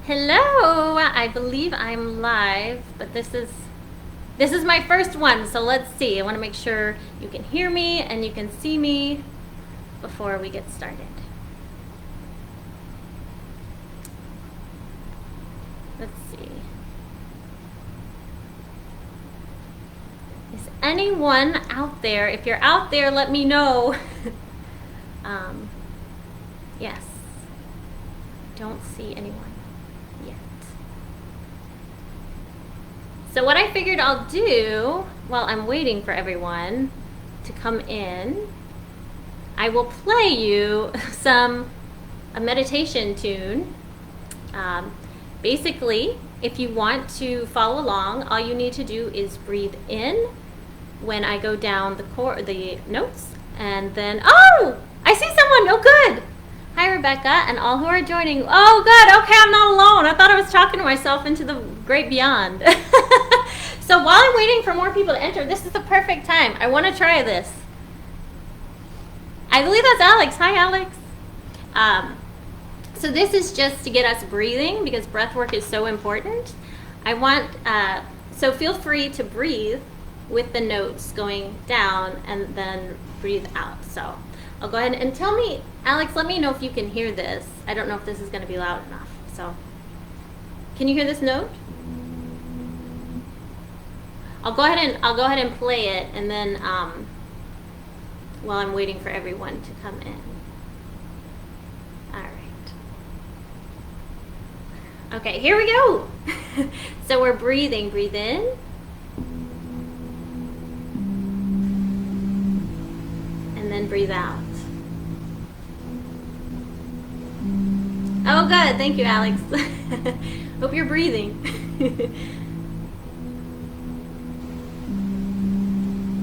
Hello, I believe I'm live, but this is my first one, so let's see. I want to make sure you can hear me and you can see me before we get started. Let's see. Is anyone out there? If you're out there, let me know. Yes. Don't see anyone yet. So what I figured I'll do while I'm waiting for everyone to come in, I will play you a meditation tune. Basically, if you want to follow along, all you need to do is breathe in when I go down the notes, and then, oh, I see someone. Oh, good. Hi, Rebecca, and all who are joining. Oh, good. Okay, I'm not alone. I thought I was talking to myself into the great beyond. So while I'm waiting for more people to enter, this is the perfect time. I want to try this. I believe that's Alex. Hi, Alex. So this is just to get us breathing because breath work is so important. So feel free to breathe with the notes going down and then breathe out. So I'll go ahead and tell me, Alex, let me know if you can hear this. I don't know if this is going to be loud enough. So can you hear this note? I'll go ahead and play it, and then while I'm waiting for everyone to come in. All right. Okay, here we go. So we're breathing. Breathe in. And then breathe out. Oh, good. Thank you, Alex. Hope you're breathing.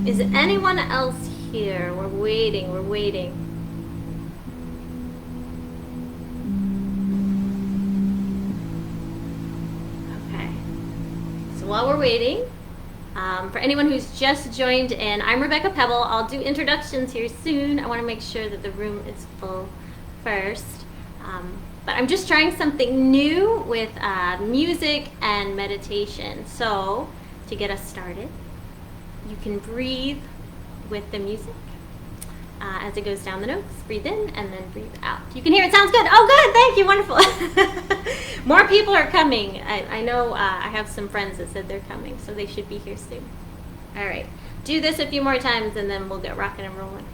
Is anyone else here? We're waiting. Okay. So while we're waiting, for anyone who's just joined in, I'm Rebecca Pebble. I'll do introductions here soon. I want to make sure that the room is full first. But I'm just trying something new with music and meditation. So to get us started, you can breathe with the music as it goes down the notes. Breathe in and then breathe out. You can hear it. Sounds good. Oh, good. Thank you. Wonderful. More people are coming. I know I have some friends that said they're coming, so they should be here soon. All right. Do this a few more times, and then we'll get rocking and rolling.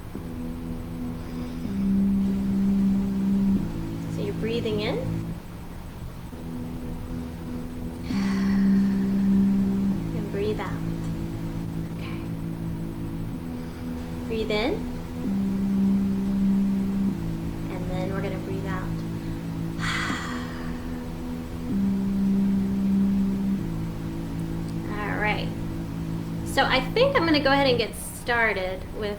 So you're breathing in. And breathe out. Breathe in, and then we're going to breathe out. All right. So I think I'm going to go ahead and get started with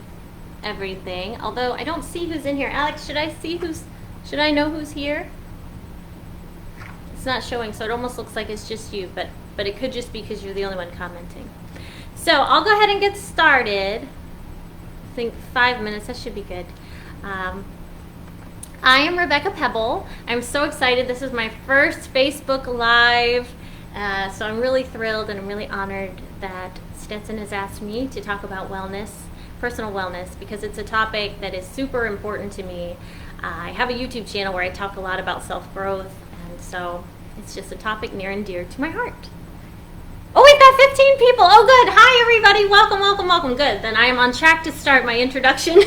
everything, although I don't see who's in here. Alex, should I know who's here? It's not showing, so it almost looks like it's just you, but it could just be because you're the only one commenting. So I'll go ahead and get started. I think 5 minutes, that should be good. I am Rebecca Pebble. I'm so excited. This is my first Facebook Live, so I'm really thrilled and I'm really honored that Stetson has asked me to talk about wellness, personal wellness, because it's a topic that is super important to me. I have a YouTube channel where I talk a lot about self-growth, and so it's just a topic near and dear to my heart. Oh, we've got 15 people. Oh, good. Hi, everybody. Welcome. Good. Then I am on track to start my introduction.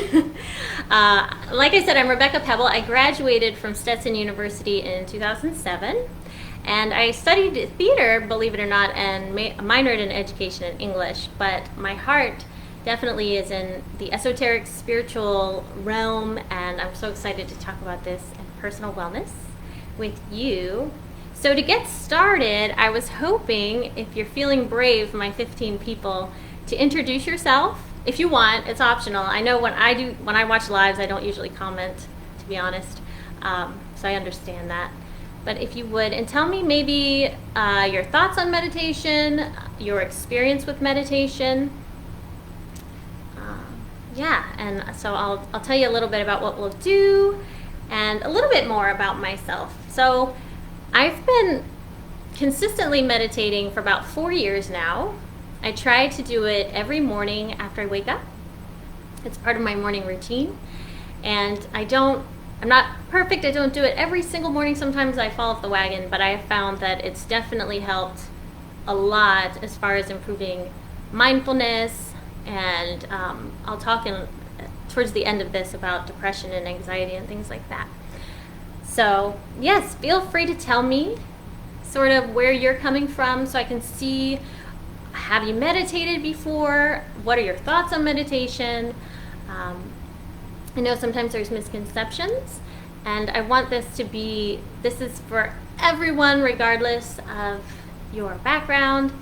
Like I said, I'm Rebecca Pebble. I graduated from Stetson University in 2007, and I studied theater, believe it or not, and minored in education and English, but my heart definitely is in the esoteric spiritual realm, and I'm so excited to talk about this and personal wellness with you. So to get started, I was hoping, if you're feeling brave, my 15 people, to introduce yourself. If you want, it's optional. I know when I watch lives, I don't usually comment, to be honest. So I understand that. But if you would, and tell me maybe your thoughts on meditation, your experience with meditation. And so I'll tell you a little bit about what we'll do and a little bit more about myself. So I've been consistently meditating for about 4 years now. I try to do it every morning after I wake up. It's part of my morning routine. And I'm not perfect. I don't do it every single morning. Sometimes I fall off the wagon, but I have found that it's definitely helped a lot as far as improving mindfulness. And I'll talk towards the end of this about depression and anxiety and things like that. So yes, feel free to tell me sort of where you're coming from so I can see, have you meditated before? What are your thoughts on meditation? I know sometimes there's misconceptions, and I want this is for everyone regardless of your background,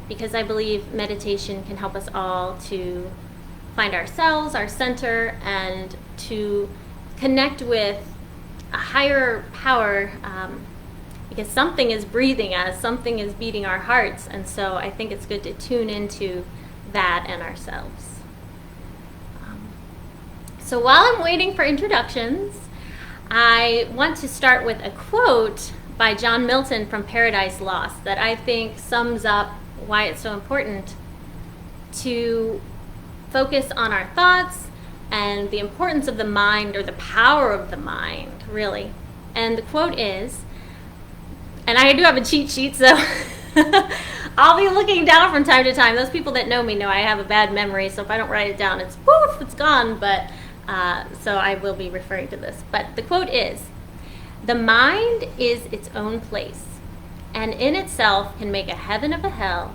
because I believe meditation can help us all to find ourselves, our center, and to connect with a higher power, because something is breathing us, something is beating our hearts, and so I think it's good to tune into that and ourselves. So while I'm waiting for introductions, I want to start with a quote by John Milton from Paradise Lost that I think sums up why it's so important to focus on our thoughts and the importance of the mind, or the power of the mind, really. And the quote is, and I do have a cheat sheet, so I'll be looking down from time to time. Those people that know me know I have a bad memory, so if I don't write it down, it's poof, it's gone. But so I will be referring to this. But the quote is, "The mind is its own place, and in itself can make a heaven of a hell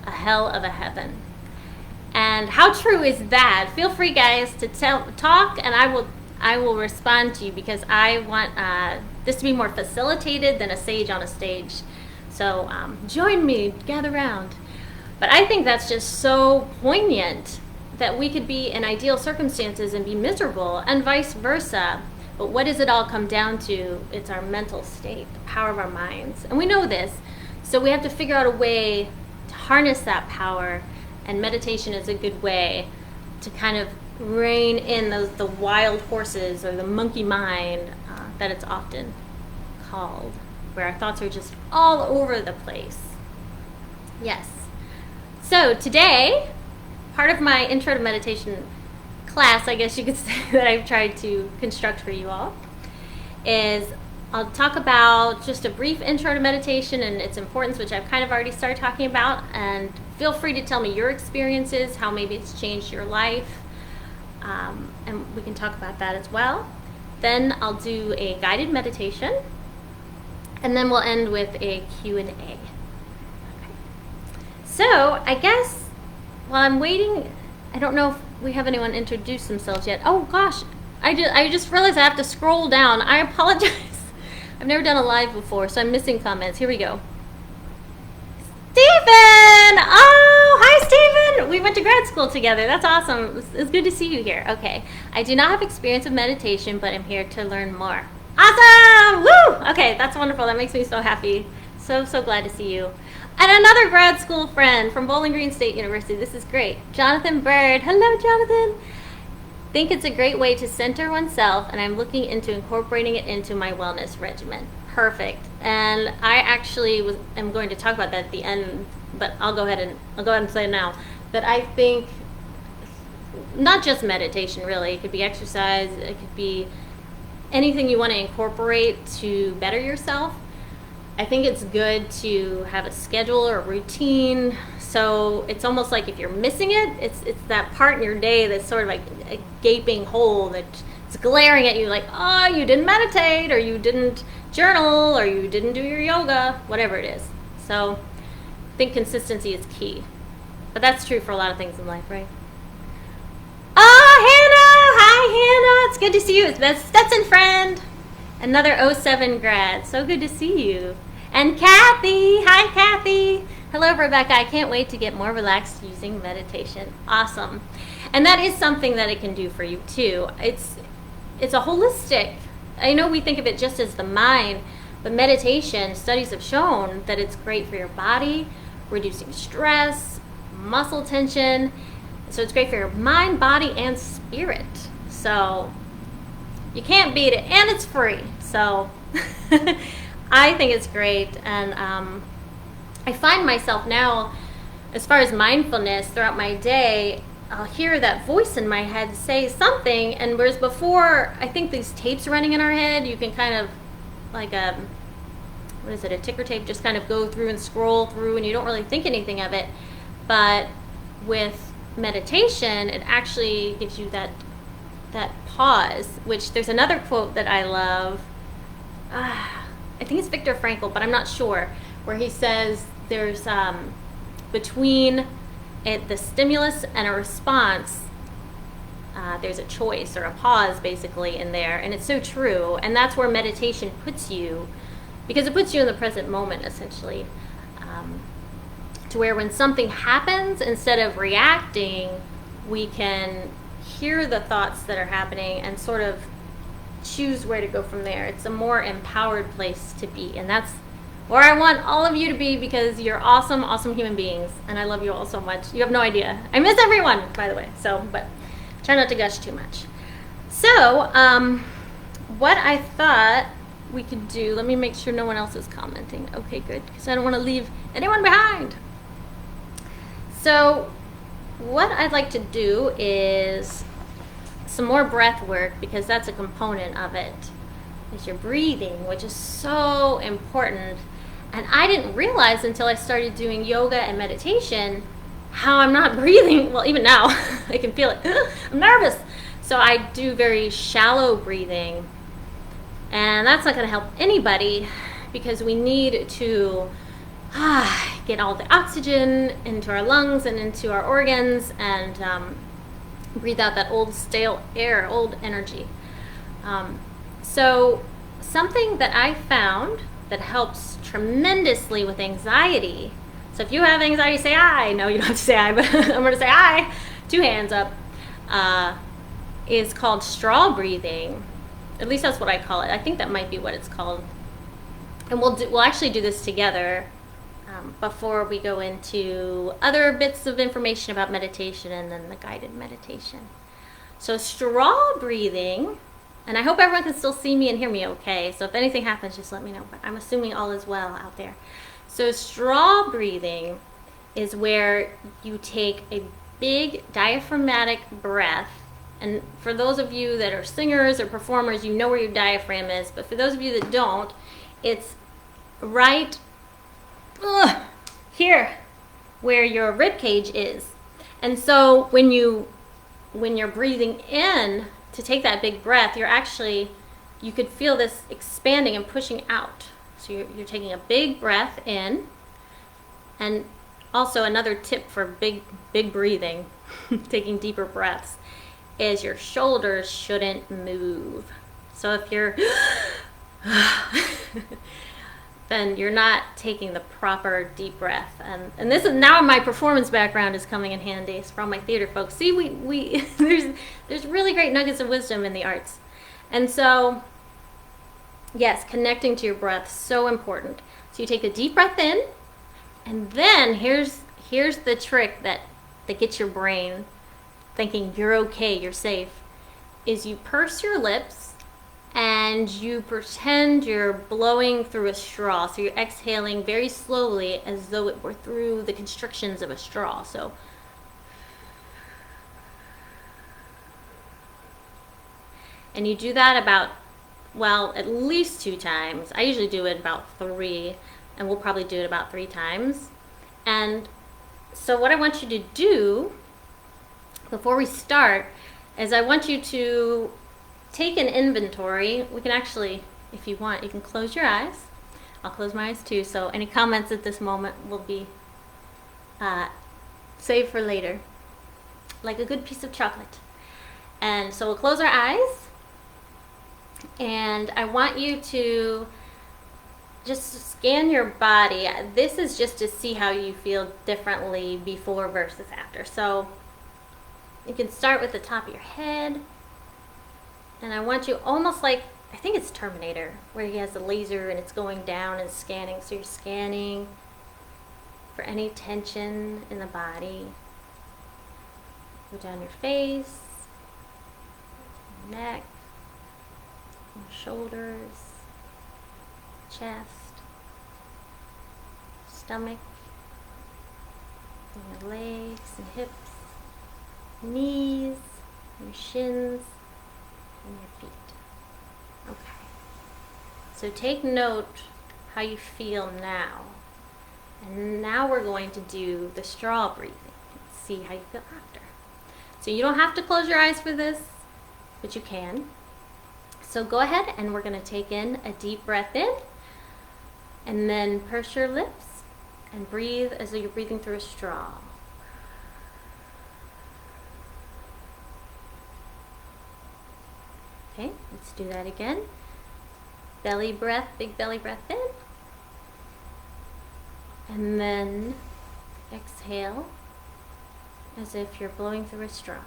of a heaven." And how true is that? Feel free, guys, to talk, and I will respond to you, because I want this to be more facilitated than a sage on a stage. So join me, gather round. But I think that's just so poignant, that we could be in ideal circumstances and be miserable, and vice versa. But what does it all come down to? It's our mental state, the power of our minds. And we know this, so we have to figure out a way to harness that power, and meditation is a good way to kind of rein in the wild horses, or the monkey mind that it's often called, where our thoughts are just all over the place. Yes. So today, part of my intro to meditation class, I guess you could say, that I've tried to construct for you all, is I'll talk about just a brief intro to meditation and its importance, which I've kind of already started talking about, and feel free to tell me your experiences, how maybe it's changed your life, and we can talk about that as well. Then I'll do a guided meditation, and then we'll end with a Q&A. Okay. So I guess while I'm waiting, I don't know if we have anyone introduce themselves yet. Oh gosh, I just realized I have to scroll down. I apologize. I've never done a live before, so I'm missing comments. Here we go. Stephen! Oh, hi Stephen! We went to grad school together. That's awesome. It's good to see you here. Okay. I do not have experience with meditation, but I'm here to learn more. Awesome! Woo! Okay, that's wonderful. That makes me so happy. So glad to see you. And another grad school friend from Bowling Green State University. This is great. Jonathan Bird. Hello, Jonathan. Think it's a great way to center oneself, and I'm looking into incorporating it into my wellness regimen. Perfect. And I actually am going to talk about that at the end, but I'll go ahead and say it now. That I think not just meditation, really. It could be exercise. It could be anything you want to incorporate to better yourself. I think it's good to have a schedule or a routine, so it's almost like if you're missing it, it's that part in your day that's sort of like a gaping hole that's glaring at you, like, oh, you didn't meditate, or you didn't journal, or you didn't do your yoga, whatever it is. So I think consistency is key. But that's true for a lot of things in life, right? Oh, Hannah! Hi, Hannah! It's good to see you. It's Beth Stetson friend. Another '07 grad. So good to see you. And Kathy! Hi, Kathy! Hello, Rebecca. I can't wait to get more relaxed using meditation. Awesome. And that is something that it can do for you, too. It's a holistic. I know we think of it just as the mind, but meditation, studies have shown that it's great for your body, reducing stress, muscle tension. So it's great for your mind, body, and spirit. So you can't beat it, and it's free. So I think it's great, and I find myself now, as far as mindfulness throughout my day, I'll hear that voice in my head say something, and whereas before, I think these tapes running in our head, you can kind of, like a, what is it, a ticker tape, just kind of go through and scroll through, and you don't really think anything of it. But with meditation, it actually gives you that pause, which there's another quote that I love. I think it's Viktor Frankl, but I'm not sure, where he says there's between the stimulus and a response, there's a choice or a pause basically in there, and it's so true. And that's where meditation puts you, because it puts you in the present moment essentially, to where when something happens, instead of reacting, we can hear the thoughts that are happening and sort of choose where to go from there. It's a more empowered place to be, and that's where I want all of you to be, because you're awesome, awesome human beings, and I love you all so much. You have no idea. I miss everyone, by the way, but try not to gush too much. So, what I thought we could do, let me make sure no one else is commenting. Okay, good, because I don't want to leave anyone behind. So, what I'd like to do is some more breath work, because that's a component of it, is your breathing, which is so important. And I didn't realize until I started doing yoga and meditation how I'm not breathing. Well, even now, I can feel it. I'm nervous. So I do very shallow breathing. And that's not going to help anybody, because we need to get all the oxygen into our lungs and into our organs, and breathe out that old stale air, old energy. So something that I found that helps tremendously with anxiety. So if you have anxiety, say I. No, you don't have to say I, but I'm going to say I. 2 hands up. Is called straw breathing. At least that's what I call it. I think that might be what it's called. And we'll actually do this together before we go into other bits of information about meditation and then the guided meditation. So straw breathing, and I hope everyone can still see me and hear me okay. So if anything happens, just let me know. But I'm assuming all is well out there. So straw breathing is where you take a big diaphragmatic breath. And for those of you that are singers or performers, you know where your diaphragm is. But for those of you that don't, it's right here where your rib cage is. And so when you're breathing in to take that big breath, you could feel this expanding and pushing out. So you're taking a big breath in. And also another tip for big breathing, taking deeper breaths, is your shoulders shouldn't move. So if you're then you're not taking the proper deep breath. And this is now my performance background is coming in handy. It's for all my theater folks. See, we there's really great nuggets of wisdom in the arts. And so, yes, connecting to your breath, so important. So you take a deep breath in, and then here's the trick that gets your brain thinking you're okay, you're safe, is you purse your lips and you pretend you're blowing through a straw. So you're exhaling very slowly as though it were through the constrictions of a straw. So and you do that at least 2 times. I usually do it about 3, and we'll probably do it about 3 times. And so what I want you to do before we start is I want you to take an inventory. We can actually, if you want, you can close your eyes. I'll close my eyes too, so any comments at this moment will be saved for later, like a good piece of chocolate. And so we'll close our eyes, and I want you to just scan your body. This is just to see how you feel differently before versus after. So you can start with the top of your head, and I want you almost like, I think it's Terminator, where he has the laser and it's going down and scanning. So you're scanning for any tension in the body. Go down your face, neck, shoulders, chest, stomach, and your legs and hips, knees, your shins, and your feet. Okay. So take note how you feel now. And now we're going to do the straw breathing. See how you feel after. So you don't have to close your eyes for this, but you can. So go ahead and we're going to take in a deep breath in, and then purse your lips and breathe as though you're breathing through a straw. Okay, let's do that again. Belly breath, big belly breath in. And then exhale as if you're blowing through a straw.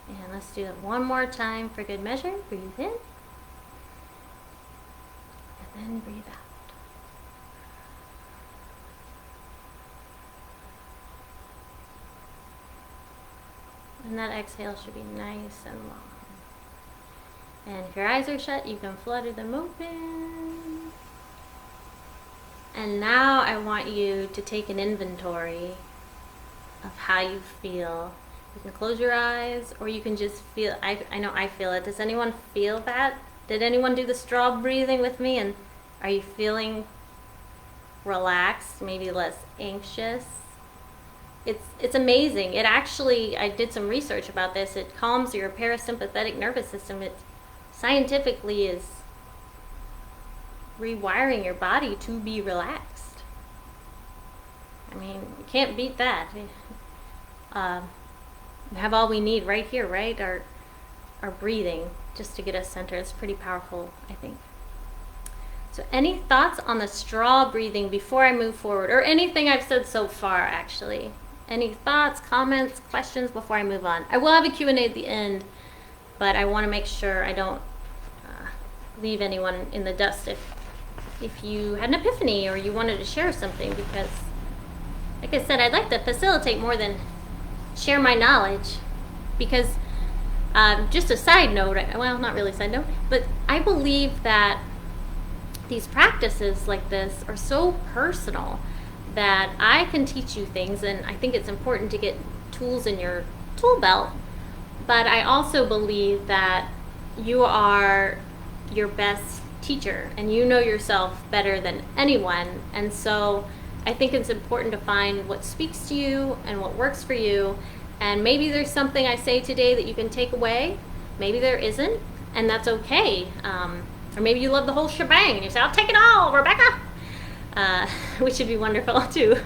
And let's do it one more time for good measure. Breathe in. And then breathe out. And that exhale should be nice and long. And if your eyes are shut, you can flutter them open. And now I want you to take an inventory of how you feel. You can close your eyes, or you can just feel. I know I feel it. Does anyone feel that? Did anyone do the straw breathing with me? And are you feeling relaxed, maybe less anxious? It's amazing. It actually, I did some research about this. It calms your parasympathetic nervous system. It scientifically is rewiring your body to be relaxed. I mean, you can't beat that. We have all we need right here, right? Our breathing, just to get us centered. It's pretty powerful, I think. So any thoughts on the straw breathing before I move forward, or anything I've said so far, actually? Any thoughts, comments, questions before I move on? I will have a Q&A at the end, but I want to make sure I don't leave anyone in the dust if you had an epiphany or you wanted to share something, because like I said, I'd like to facilitate more than share my knowledge, because just a side note, well, not really a side note, but I believe that these practices like this are so personal that I can teach you things, and I think it's important to get tools in your tool belt, but I also believe that you are your best teacher and you know yourself better than anyone, and so I think it's important to find what speaks to you and what works for you. And maybe there's something I say today that you can take away, maybe there isn't, and that's okay. Or maybe you love the whole shebang and you say, I'll take it all, Rebecca, which would be wonderful too.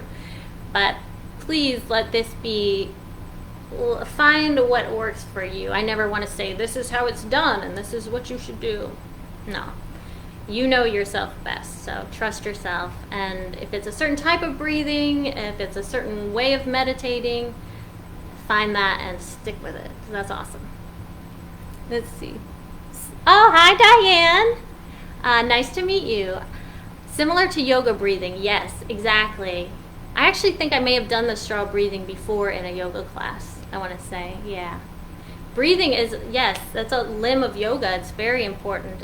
But please let this be, find what works for you. I never want to say this is how it's done and this is what you should do. No, you know yourself best, so trust yourself. And if it's a certain type of breathing, if it's a certain way of meditating, find that and stick with it. That's awesome. Let's see. Oh, hi, Diane. Nice to meet you. Similar to yoga breathing, yes, exactly. I actually think I may have done the straw breathing before in a yoga class, I want to say, yeah. Breathing is, yes, that's a limb of yoga. It's very important.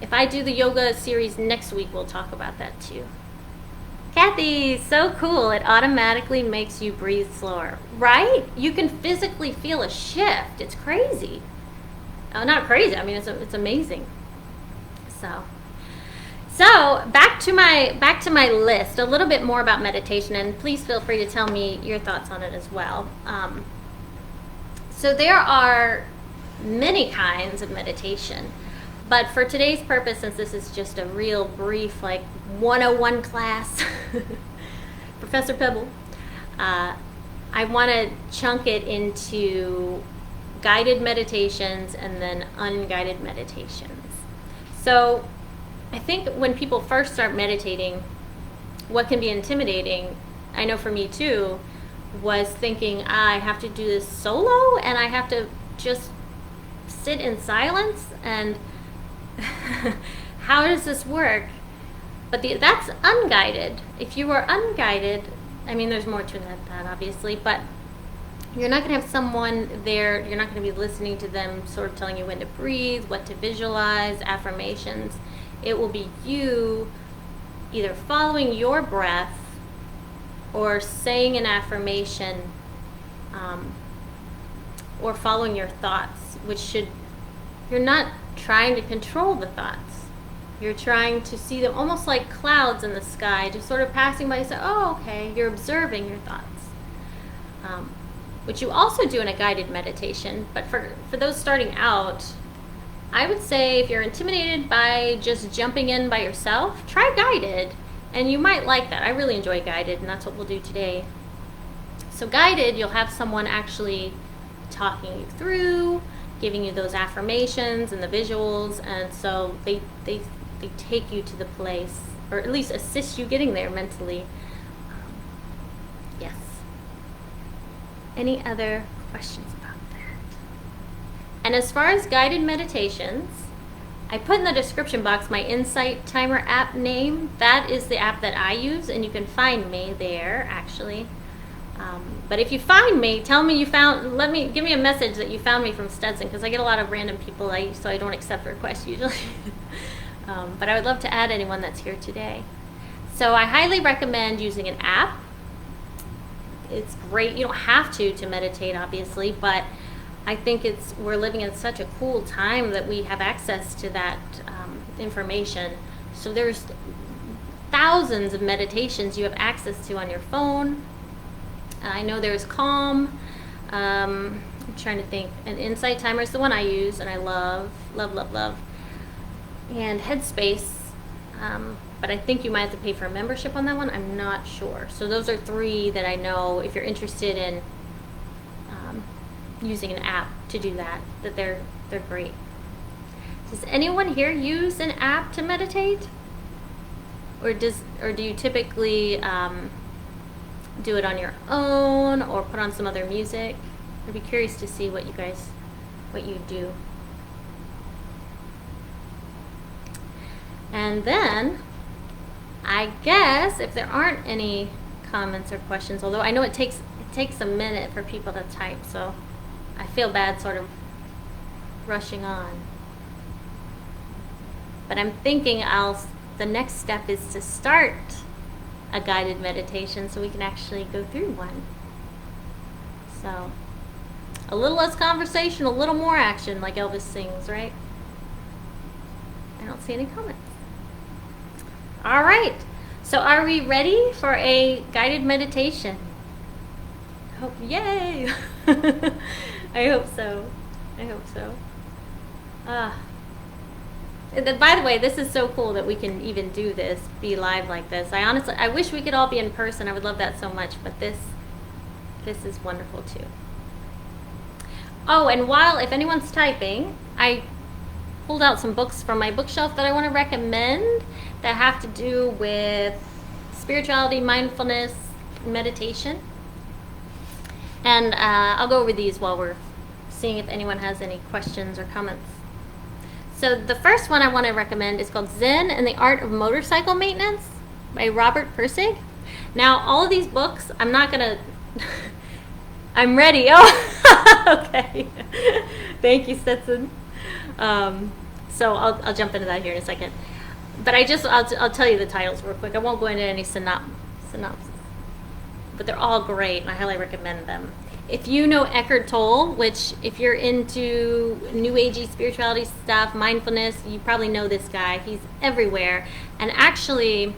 If I do the yoga series next week, we'll talk about that too. Kathy, so cool. It automatically makes you breathe slower, right? You can physically feel a shift. It's crazy. Not crazy. I mean, it's amazing. So back to my list. A little bit more about meditation, and please feel free to tell me your thoughts on it as well. So there are many kinds of meditation, but for today's purpose, since this is just a real brief, like 101 class, Professor Pebble, I want to chunk it into guided meditations and then unguided meditations. So I think when people first start meditating, what can be intimidating, I know for me too, was thinking, I have to do this solo and I have to just sit in silence, and how does this work? But that's unguided. If you are unguided, I mean, there's more to that obviously, but You're not going to have someone there, you're not going to be listening to them sort of telling you when to breathe, what to visualize, affirmations. It will be you either following your breath or saying an affirmation, or following your thoughts, you're not trying to control the thoughts. You're trying to see them almost like clouds in the sky, just sort of passing by. You say, oh, okay, you're observing your thoughts. Which you also do in a guided meditation. But for those starting out, I would say if you're intimidated by just jumping in by yourself, try guided. And you might like that. I really enjoy guided, and that's what we'll do today. So guided, you'll have someone actually talking you through, giving you those affirmations and the visuals, and so they take you to the place, or at least assist you getting there mentally. Yes. Any other questions about that? And as far as guided meditations, I put in the description box my Insight Timer app name. That is the app that I use, and you can find me there, actually. But if you find me, tell me give me a message that you found me from Stetson, because I get a lot of random people, so I don't accept requests usually. But I would love to add anyone that's here today. So I highly recommend using an app. It's great. You don't have to meditate, obviously, but I think we're living in such a cool time that we have access to that information. So there's thousands of meditations you have access to on your phone. I know there's Calm. I'm trying to think. And Insight Timer is the one I use, and I love. And Headspace. But I think you might have to pay for a membership on that one. I'm not sure. So those are 3 that I know, if you're interested in using an app to do that they're great. Does anyone here use an app to meditate? Or do you typically do it on your own or put on some other music? I'd be curious to see what you do. And then I guess if there aren't any comments or questions, although I know it takes a minute for people to type, so I feel bad sort of rushing on. But I'm thinking the next step is to start a guided meditation so we can actually go through one. So a little less conversation, a little more action, like Elvis sings, right? I don't see any comments. All right. So are we ready for a guided meditation? Yay! I hope so. By the way, this is so cool that we can even do this, be live like this. I wish we could all be in person. I would love that so much, but this is wonderful too. Oh, and if anyone's typing, I pulled out some books from my bookshelf that I want to recommend that have to do with spirituality, mindfulness, meditation. And I'll go over these while we're seeing if anyone has any questions or comments. So the first one I want to recommend is called Zen and the Art of Motorcycle Maintenance by Robert Pirsig. Now, all of these books, I'm not going to... I'm ready. Oh, okay. Thank you, Stetson. So I'll jump into that here in a second. But I'll tell you the titles real quick. I won't go into any synopsis. But they're all great, and I highly recommend them. If you know Eckhart Tolle, which if you're into New Agey spirituality stuff, mindfulness, you probably know this guy. He's everywhere. And actually,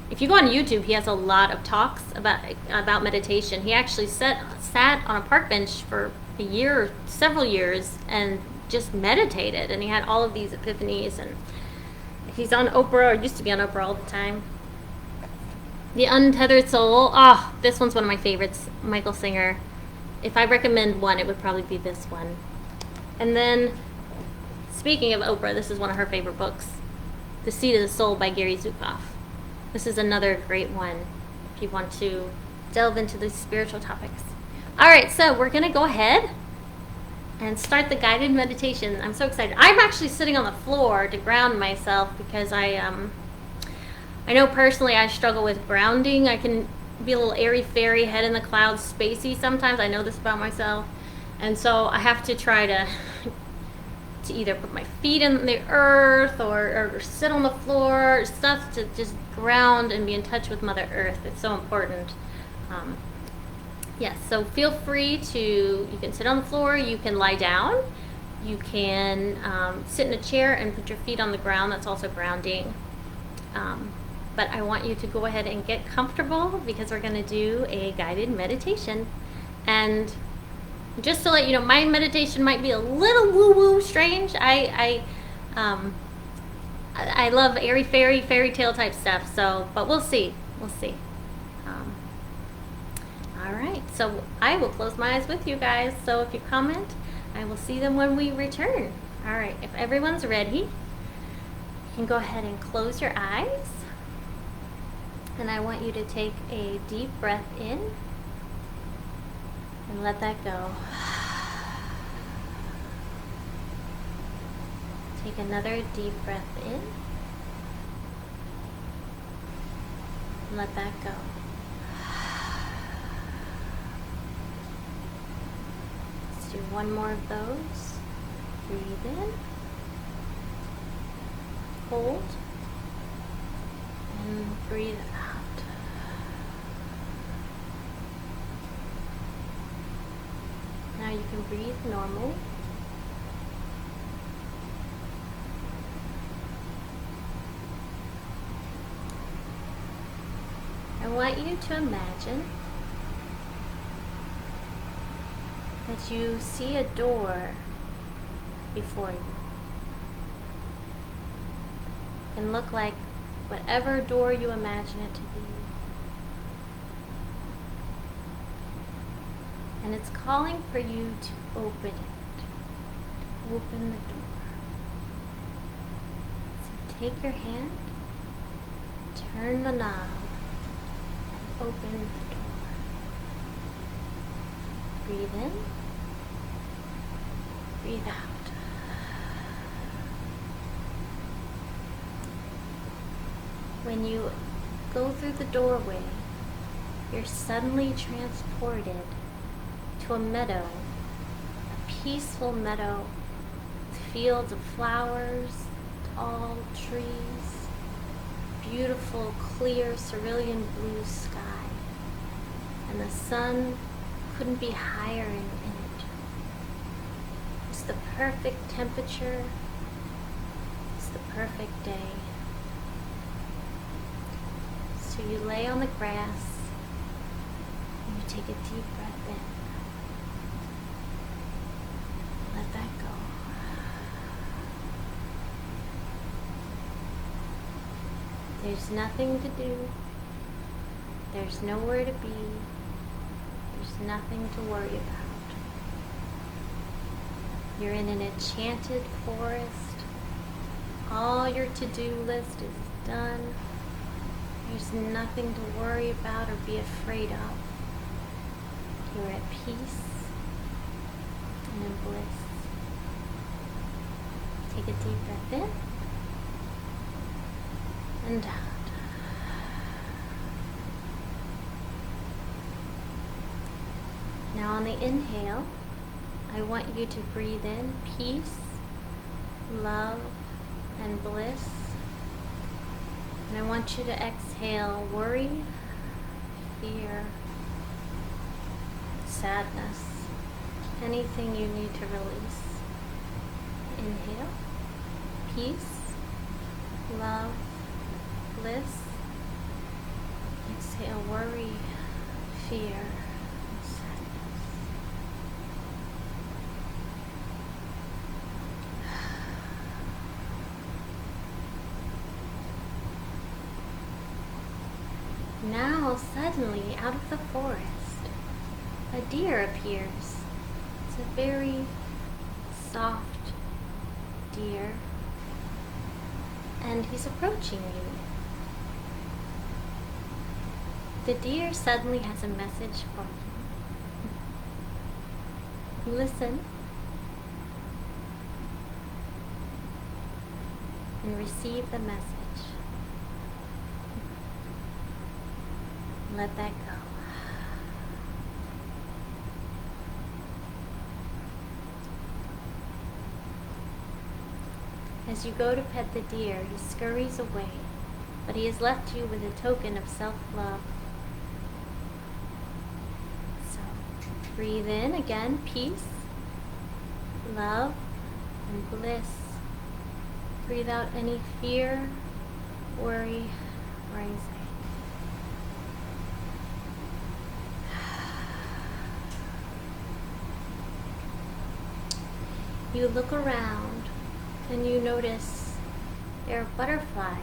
if you go on YouTube, he has a lot of talks about meditation. He actually sat on a park bench for a year or several years and just meditated. And he had all of these epiphanies. And he's on Oprah, or used to be on Oprah all the time. The Untethered Soul. Oh, this one's one of my favorites. Michael Singer. If I recommend one, it would probably be this one. And then, speaking of Oprah, this is one of her favorite books. The Seat of the Soul by Gary Zukav. This is another great one if you want to delve into these spiritual topics. All right, so we're going to go ahead and start the guided meditation. I'm so excited. I'm actually sitting on the floor to ground myself because I know personally I struggle with grounding. I can be a little airy-fairy, head in the clouds, spacey sometimes. I know this about myself. And so I have to try to either put my feet in the earth or sit on the floor, stuff to just ground and be in touch with Mother Earth. It's so important. Yes, so feel free to, you can sit on the floor, you can lie down, you can sit in a chair and put your feet on the ground. That's also grounding. But I want you to go ahead and get comfortable because we're going to do a guided meditation. And just to let you know, my meditation might be a little woo-woo strange. I love airy-fairy, fairy tale type stuff. So, but we'll see. We'll see. All right. So I will close my eyes with you guys. So if you comment, I will see them when we return. All right. If everyone's ready, you can go ahead and close your eyes. And I want you to take a deep breath in and let that go. Take another deep breath in and let that go. Let's do one more of those. Breathe in, hold, and breathe out. Now you can breathe normally. I want you to imagine that you see a door before you. It can look like whatever door you imagine it to be. And it's calling for you to open it. Open the door. So take your hand, turn the knob, and open the door. Breathe in, breathe out. When you go through the doorway, you're suddenly transported to a meadow, a peaceful meadow with fields of flowers, tall trees, beautiful, clear, cerulean blue sky. And the sun couldn't be higher in it. It's the perfect temperature. It's the perfect day. So you lay on the grass and you take a deep breath in. Let that go. There's nothing to do. There's nowhere to be. There's nothing to worry about. You're in an enchanted forest. All your to-do list is done. There's nothing to worry about or be afraid of. You're at peace and in bliss. Take a deep breath in and out. Now on the inhale, I want you to breathe in peace, love, and bliss. And I want you to exhale worry, fear, sadness, anything you need to release. Inhale, peace, love, bliss. Exhale worry, fear, and sadness. Now, suddenly, out of the forest, a deer appears. It's a very soft deer, and he's approaching you. The deer suddenly has a message for you. Listen and receive the message. let that go. As you go to pet the deer, he scurries away, but he has left you with a token of self-love. So, breathe in again, peace, love, and bliss. Breathe out any fear, worry, or anxiety. You look around and you notice there are butterflies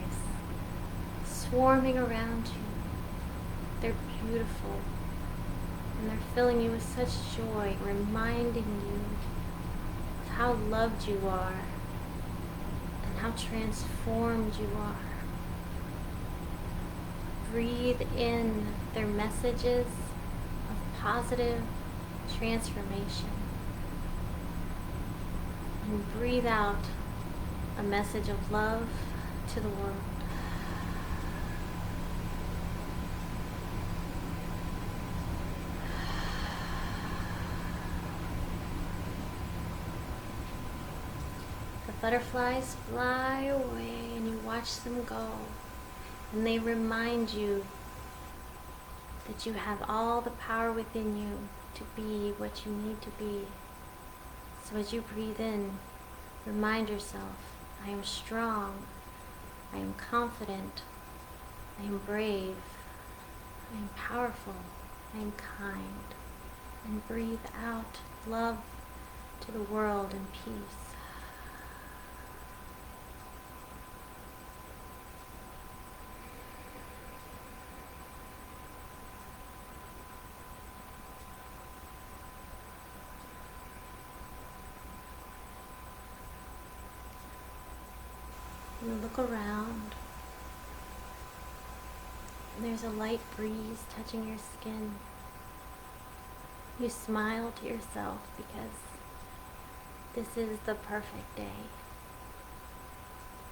swarming around you. They're beautiful and they're filling you with such joy, reminding you of how loved you are and how transformed you are. Breathe in their messages of positive transformation. And breathe out a message of love to the world. The butterflies fly away and you watch them go. And they remind you that you have all the power within you to be what you need to be. So as you breathe in, remind yourself, I am strong, I am confident, I am brave, I am powerful, I am kind. And breathe out love to the world and peace. You look around. There's a light breeze touching your skin. You smile to yourself because this is the perfect day.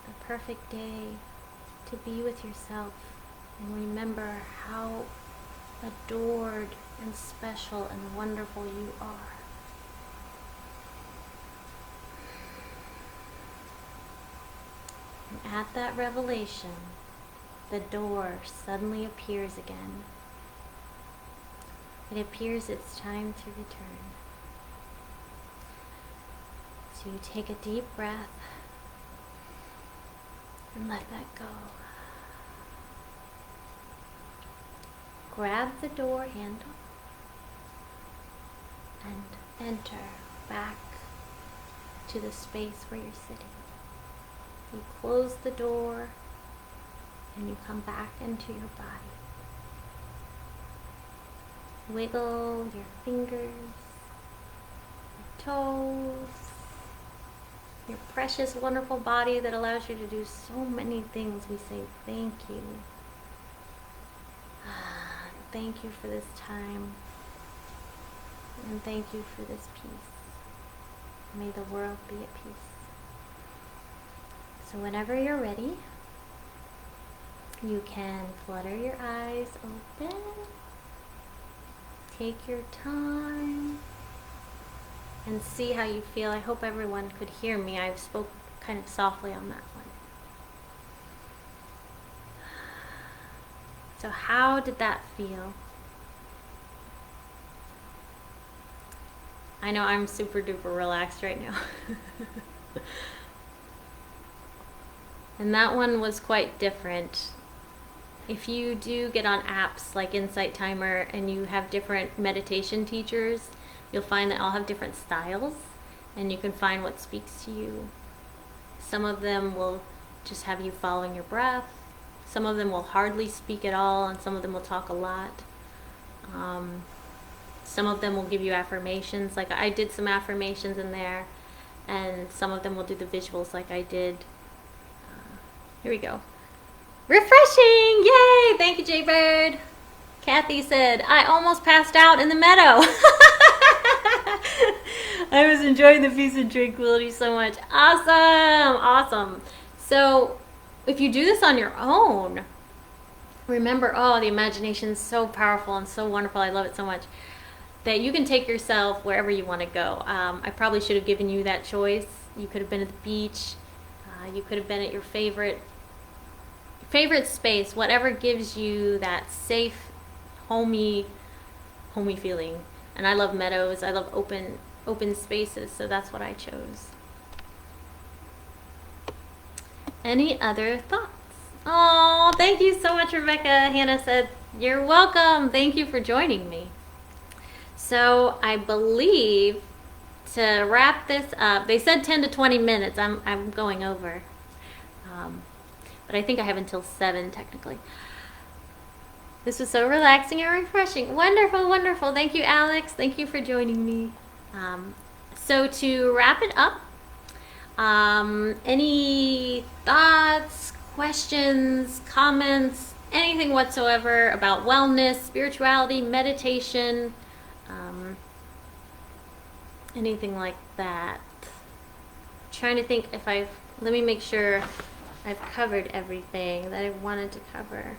The perfect day to be with yourself and remember how adored and special and wonderful you are. And at that revelation, the door suddenly appears again. It appears it's time to return. So you take a deep breath and let that go. Grab the door handle and enter back to the space where you're sitting. You close the door and you come back into your body. Wiggle your fingers, your toes, your precious, wonderful body that allows you to do so many things. We say thank you. Thank you for this time. And thank you for this peace. May the world be at peace. So whenever you're ready, you can flutter your eyes open. Take your time and see how you feel. I hope everyone could hear me. I spoke kind of softly on that one. So how did that feel? I know I'm super duper relaxed right now. And that one was quite different. If you do get on apps like Insight Timer and you have different meditation teachers, you'll find that all have different styles and you can find what speaks to you. Some of them will just have you following your breath. Some of them will hardly speak at all, and some of them will talk a lot. Some of them will give you affirmations. Like I did some affirmations in there, and some of them will do the visuals like I did. Here we go. Refreshing! Yay! Thank you, Jaybird. Kathy said, I almost passed out in the meadow. I was enjoying the peace and tranquility so much. Awesome! Awesome. So, if you do this on your own, remember, oh, the imagination is so powerful and so wonderful. I love it so much that you can take yourself wherever you want to go. I probably should have given you that choice. You could have been at the beach. You could have been at your favorite space, whatever gives you that safe, homey feeling. And I love meadows. I love open spaces, so that's what I chose. Any other thoughts? Oh, thank you so much, Rebecca. Hannah said, "You're welcome. Thank you for joining me." So I believe to wrap this up, they said 10 to 20 minutes. I'm going over. But I think I have until 7 technically. This was so relaxing and refreshing. Wonderful, wonderful. Thank you, Alex. Thank you for joining me. So to wrap it up, any thoughts, questions, comments, anything whatsoever about wellness, spirituality, meditation, anything like that? Trying to think if let me make sure I've covered everything that I wanted to cover.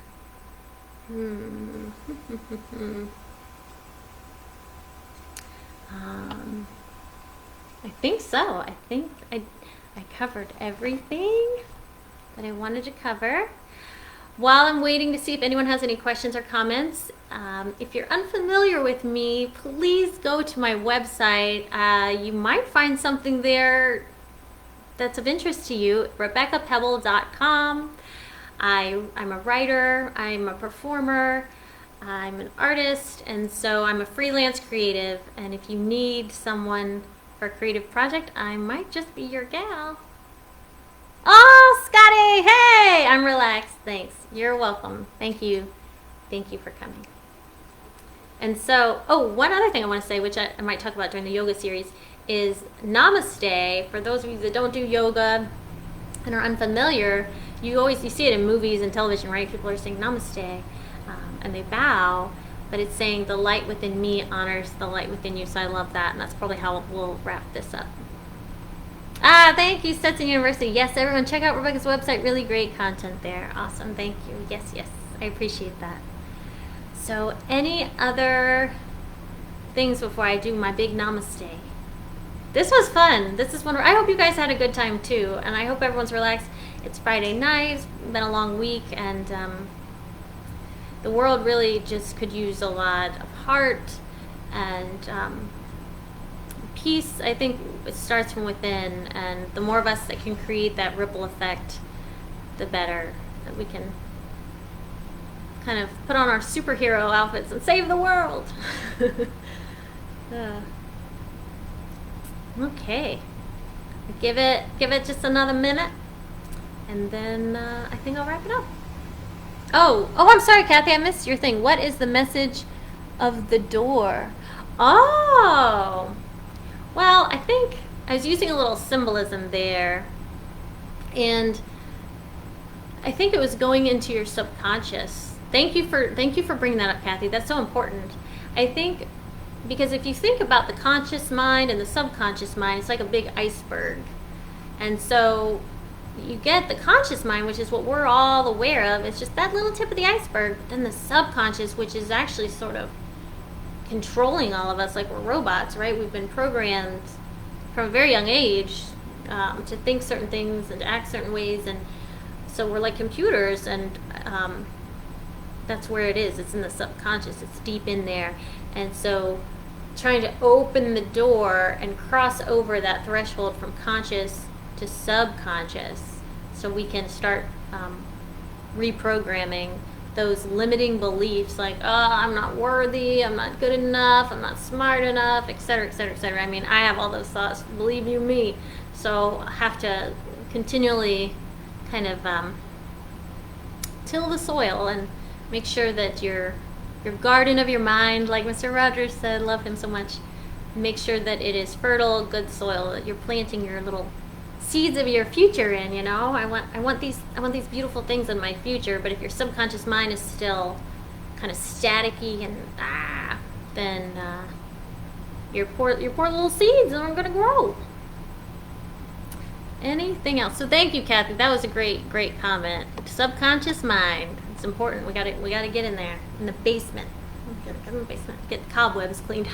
I think so. I think I covered everything that I wanted to cover. While I'm waiting to see if anyone has any questions or comments, if you're unfamiliar with me, please go to my website. You might find something there that's of interest to you, RebeccaPebble.com. I'm a writer, I'm a performer, I'm an artist, and so I'm a freelance creative. And if you need someone for a creative project, I might just be your gal. Oh, Scotty, hey, I'm relaxed. Thanks. You're welcome. Thank you. Thank you for coming. And so, one other thing I want to say, which I might talk about during the yoga series, is namaste. For those of you that don't do yoga and are unfamiliar, you see it in movies and television, right? People are saying namaste, and they bow, but it's saying the light within me honors the light within you. So I love that, and that's probably how we'll wrap this up. Thank you, Stetson University. Yes, everyone, check out Rebecca's website. Really great content there. Awesome. Thank you. Yes, I appreciate that. So any other things before I do my big namaste? This was fun. This is wonderful. I hope you guys had a good time too, and I hope everyone's relaxed. It's Friday night. It's been a long week, and the world really just could use a lot of heart and peace. I think it starts from within, and the more of us that can create that ripple effect, the better that we can kind of put on our superhero outfits and save the world. Okay, give it just another minute, and then I think I'll wrap it up. Oh, I'm sorry, Kathy, I missed your thing. What is the message of the door? Oh, well, I think I was using a little symbolism there, and I think it was going into your subconscious. Thank you for bringing that up, Kathy. That's so important. I think because if you think about the conscious mind and the subconscious mind, it's like a big iceberg. And so you get the conscious mind, which is what we're all aware of. It's just that little tip of the iceberg. But then the subconscious, which is actually sort of controlling all of us like we're robots, right? We've been programmed from a very young age to think certain things and to act certain ways. And so we're like computers, and that's where it is. It's in the subconscious. It's deep in there. And so trying to open the door and cross over that threshold from conscious to subconscious so we can start reprogramming those limiting beliefs like, oh, I'm not worthy, I'm not good enough, I'm not smart enough, etc., etc., etc. I mean, I have all those thoughts, believe you me. So I have to continually kind of till the soil and make sure that your garden of your mind, like Mr. Rogers said, love him so much, make sure that it is fertile, good soil, that you're planting your little seeds of your future in, you know. I want these beautiful things in my future, but if your subconscious mind is still kind of staticky and then your poor little seeds aren't going to grow. Anything else? So thank you, Kathy. That was a great comment. Subconscious mind. It's important. We gotta get in there, in the basement. We gotta get in the basement. Get the cobwebs cleaned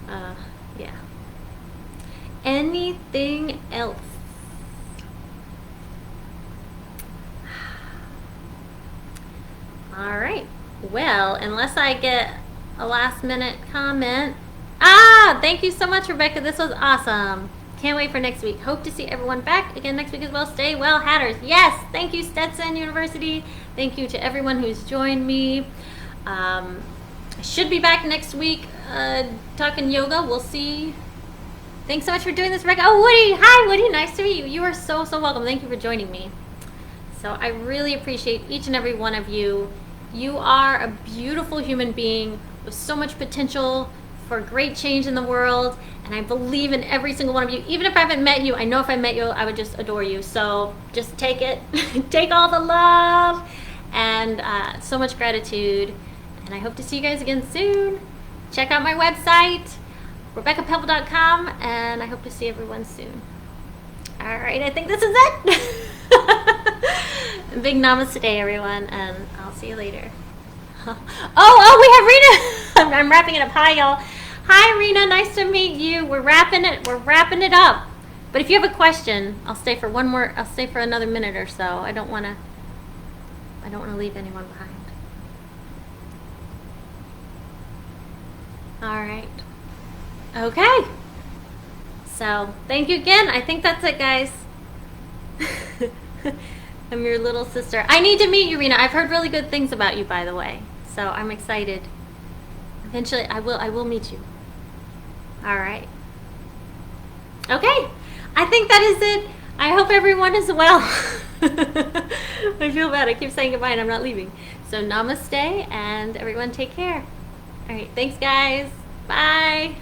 out. Yeah. Anything else? All right. Well, unless I get a last minute comment. Thank you so much, Rebecca. This was awesome. Can't wait for next week. Hope to see everyone back again next week as well. Stay well, Hatters. Yes. Thank you, Stetson University. Thank you to everyone who's joined me. I should be back next week talking yoga. We'll see. Thanks so much for doing this, Rebecca. Oh, Woody. Hi, Woody. Nice to meet you. You are so welcome. Thank you for joining me. So I really appreciate each and every one of you. You are a beautiful human being with so much potential for great change in the world, and I believe in every single one of you. Even if I haven't met you, I know if I met you, I would just adore you. So just take it. Take all the love and so much gratitude, and I hope to see you guys again soon. Check out my website, RebeccaPebble.com, and I hope to see everyone soon. All right, I think this is it. Big namaste, everyone, and I'll see you later. We have Rena. I'm wrapping it up. Hi, y'all. Hi, Rena. Nice to meet you. We're wrapping it up. But if you have a question, I'll stay for another minute or so. I don't want to leave anyone behind. All right. Okay. So, thank you again. I think that's it, guys. I'm your little sister. I need to meet you, Rena. I've heard really good things about you, by the way. So I'm excited. Eventually, I will meet you. All right. Okay. I think that is it. I hope everyone is well. I feel bad. I keep saying goodbye and I'm not leaving. So namaste, and everyone take care. All right. Thanks, guys. Bye.